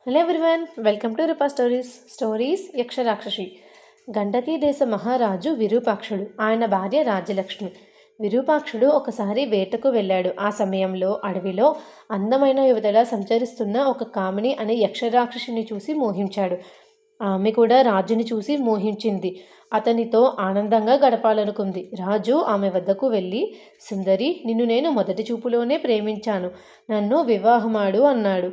Hello everyone, welcome to Rupa stories యక్షరాక్షసి. గండకీ దేశ మహారాజు విరూపాక్షుడు, ఆయన భార్య రాజ్యలక్ష్మి. విరూపాక్షుడు ఒకసారి వేటకు వెళ్ళాడు. ఆ సమయంలో అడవిలో అందమైన యువతలా సంచరిస్తున్న ఒక కామిని అనే యక్షరాక్షసిని చూసి మోహించాడు. ఆమె కూడా రాజుని చూసి మోహించింది. అతనితో ఆనందంగా గడపాలనుకుంది. రాజు ఆమె వద్దకు వెళ్ళి, సుందరి, నిన్ను నేను మొదటి చూపులోనే ప్రేమించాను, నన్ను వివాహమాడు అన్నాడు.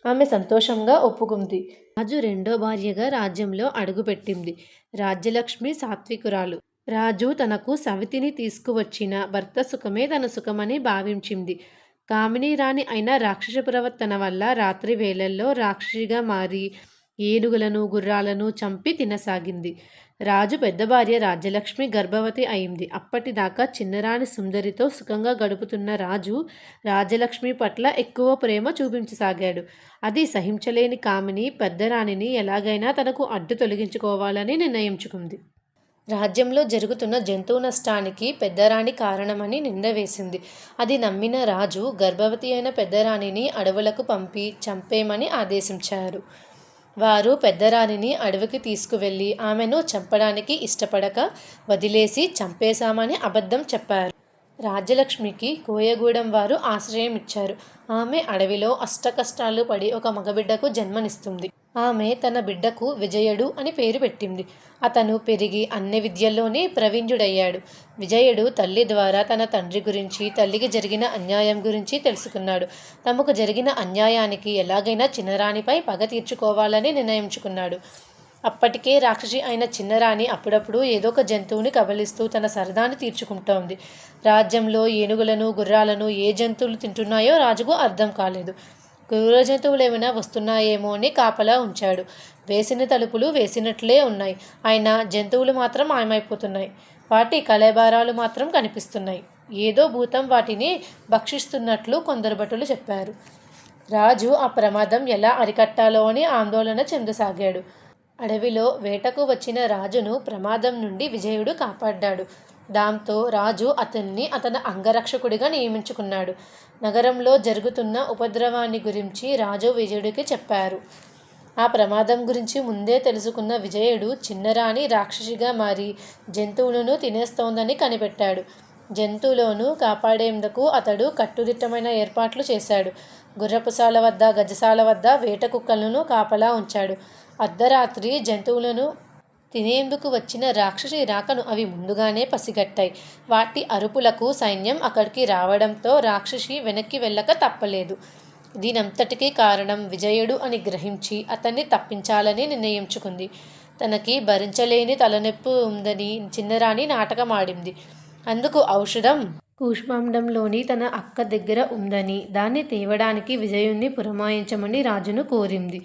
ఆమె సంతోషంగా ఒప్పుకుంది. రాజు రెండో భార్యగా రాజ్యంలో అడుగుపెట్టింది. రాజ్యలక్ష్మి సాత్వికురాలు. రాజు తనకు సవితిని తీసుకువచ్చిన భర్త సుఖమే తన సుఖమని భావించింది. కామినీ రాణి అయిన రాక్షస ప్రవర్తన వల్ల రాత్రి వేళల్లో రాక్షసిగా మారి ఏనుగులను గుర్రాలను చంపి తినసాగింది. రాజు పెద్ద భార్య రాజ్యలక్ష్మి గర్భవతి అయింది. అప్పటిదాకా చిన్నరాణి సుందరితో సుఖంగా గడుపుతున్న రాజు రాజ్యలక్ష్మి పట్ల ఎక్కువ ప్రేమ చూపించసాగాడు. అది సహించలేని కామిని పెద్దరాణిని ఎలాగైనా తనకు అడ్డు తొలగించుకోవాలని నిర్ణయించుకుంది. రాజ్యంలో జరుగుతున్న జంతువు నష్టానికి పెద్దరాణి కారణమని నింద వేసింది. అది నమ్మిన రాజు గర్భవతి అయిన పెద్దరాణిని అడవులకు పంపి చంపేయమని ఆదేశించారు. వారు పెద్దరాణిని అడవికి తీసుకువెళ్ళి ఆమెను చంపడానికి ఇష్టపడక వదిలేసి చంపేశామని అబద్ధం చెప్పారు. రాజ్యలక్ష్మికి కోయగూడెం వారు ఆశ్రయం ఇచ్చారు. ఆమె అడవిలో అష్టకష్టాలు పడి ఒక మగబిడ్డకు జన్మనిస్తుంది. ఆమె తన బిడ్డకు విజయుడు అని పేరు పెట్టింది. అతను పెరిగి అన్ని విద్యల్లోనే ప్రవీణ్యుడయ్యాడు. విజయుడు తల్లి ద్వారా తన తండ్రి గురించి, తల్లికి జరిగిన అన్యాయం గురించి తెలుసుకున్నాడు. తమకు జరిగిన అన్యాయానికి ఎలాగైనా చిన్నరాణిపై పగ తీర్చుకోవాలని నిర్ణయించుకున్నాడు. అప్పటికే రాక్షసి అయిన చిన్నరాణి అప్పుడప్పుడు ఏదో ఒక జంతువుని కబలిస్తూ తన సరదాని తీర్చుకుంటోంది. రాజ్యంలో ఏనుగులను గుర్రాలను ఏ జంతువులు తింటున్నాయో రాజుకు అర్థం కాలేదు. క్రూర జంతువులు ఏమైనా వస్తున్నాయేమో అని కాపలా ఉంచాడు. వేసిన తలుపులు వేసినట్లే ఉన్నాయి, అయినా జంతువులు మాత్రం మాయమైపోతున్నాయి. వాటి కళేబారాలు మాత్రం కనిపిస్తున్నాయి. ఏదో భూతం వాటిని భక్షిస్తున్నట్లు కొందరు భటులు చెప్పారు. రాజు ఆ ప్రమాదం ఎలా అరికట్టాలో అని ఆందోళన చెందసాగాడు. అడవిలో వేటకు వచ్చిన రాజును ప్రమాదం నుండి విజయుడు కాపాడ్డాడు. దాంతో రాజు అతన్ని అతని అంగరక్షకుడిగా నియమించుకున్నాడు. నగరంలో జరుగుతున్న ఉపద్రవాన్ని గురించి రాజు విజయుడికి చెప్పారు. ఆ ప్రమాదం గురించి ముందే తెలుసుకున్న విజయుడు చిన్నరాణి రాక్షసిగా మారి జంతువులను తినేస్తోందని కనిపెట్టాడు. జంతువులను కాపాడేందుకు అతడు కట్టుదిట్టమైన ఏర్పాట్లు చేశాడు. గుర్రపుశాల వద్ద, గజశాల వద్ద వేట కుక్కలను కాపలా ఉంచాడు. అర్ధరాత్రి జంతువులను తినేందుకు వచ్చిన రాక్షసి రాకను అవి ముందుగానే పసిగట్టాయి. వాటి అరుపులకు సైన్యం అక్కడికి రావడంతో రాక్షసి వెనక్కి వెళ్ళక తప్పలేదు. దీనంతటికీ కారణం విజయుడు అని గ్రహించి అతన్ని తప్పించాలని నిర్ణయించుకుంది. తనకి భరించలేని తలనొప్పి ఉందని చిన్నరాణి నాటకమాడింది. అందుకు ఔషధం కూష్మాండంలోని తన అక్క దగ్గర ఉందని, దాన్ని తేవడానికి విజయుణ్ణి పురమాయించమని రాజును కోరింది.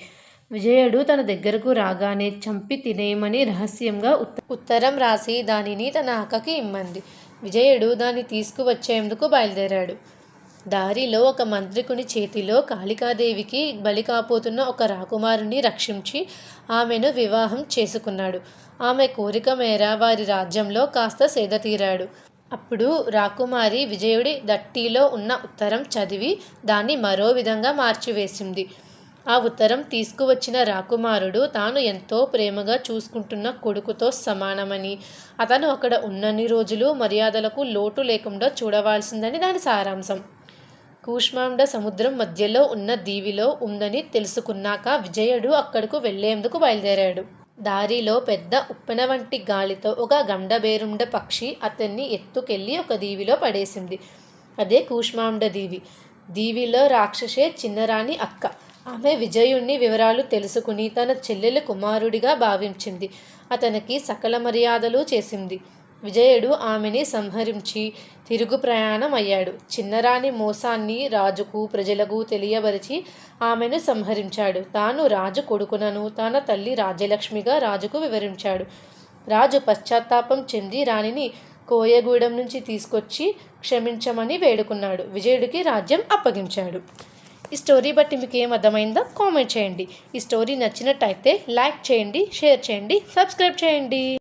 విజయుడు తన దగ్గరకు రాగానే చంపి తినేయమని రహస్యంగా ఉత్తరం రాసి దానిని తన అక్కకి ఇమ్మంది. విజయుడు దాన్ని తీసుకువచ్చేందుకు బయలుదేరాడు. దారిలో ఒక మంత్రికుని చేతిలో కాళికాదేవికి బలి కాపోతున్న ఒక రాకుమారుని రక్షించి ఆమెను వివాహం చేసుకున్నాడు. ఆమె కోరిక మేర వారి రాజ్యంలో కాస్త సేద తీరాడు. అప్పుడు రాకుమారి విజయుడి దట్టిలో ఉన్న ఉత్తరం చదివి దాన్ని మరో విధంగా మార్చివేసింది. ఆ ఉత్తరం తీసుకువచ్చిన రాకుమారుడు తాను ఎంతో ప్రేమగా చూసుకుంటున్న కొడుకుతో సమానమని, అతను అక్కడ ఉన్నన్ని రోజులు మర్యాదలకు లోటు లేకుండా చూడవలసిందని దాని సారాంశం. కూష్మాండ సముద్రం మధ్యలో ఉన్న దీవిలో ఉందని తెలుసుకున్నాక విజయుడు అక్కడకు వెళ్లేందుకు బయలుదేరాడు. దారిలో పెద్ద ఉప్పెన వంటి గాలితో ఒక గండబేరుండ పక్షి అతన్ని ఎత్తుకెళ్ళి ఒక దీవిలో పడేసింది. అదే కూష్మాండ దీవి. దీవిలో రాక్షసే చిన్నరాణి అక్క. ఆమె విజయుణ్ణి వివరాలు తెలుసుకుని తన చెల్లెలి కుమారుడిగా భావించింది. అతనికి సకల మర్యాదలు చేసింది. విజయుడు ఆమెని సంహరించి తిరుగు ప్రయాణం అయ్యాడు. చిన్నరాణి మోసాన్ని రాజుకు ప్రజలకు తెలియబరిచి ఆమెను సంహరించాడు. తాను రాజు కొడుకునను తన తల్లి రాజ్యలక్ష్మిగా రాజుకు వివరించాడు. రాజు పశ్చాత్తాపం చెంది రాణిని కోయగూడెం నుంచి తీసుకొచ్చి క్షమించమని వేడుకున్నాడు. విజయుడికి రాజ్యం అప్పగించాడు. ఈ స్టోరీ బట్టి మీకు ఏం అర్థమైందో కామెంట్ చేయండి. ఈ స్టోరీ నచ్చినట్టయితే లైక్ చేయండి, షేర్ చేయండి, సబ్స్క్రైబ్ చేయండి.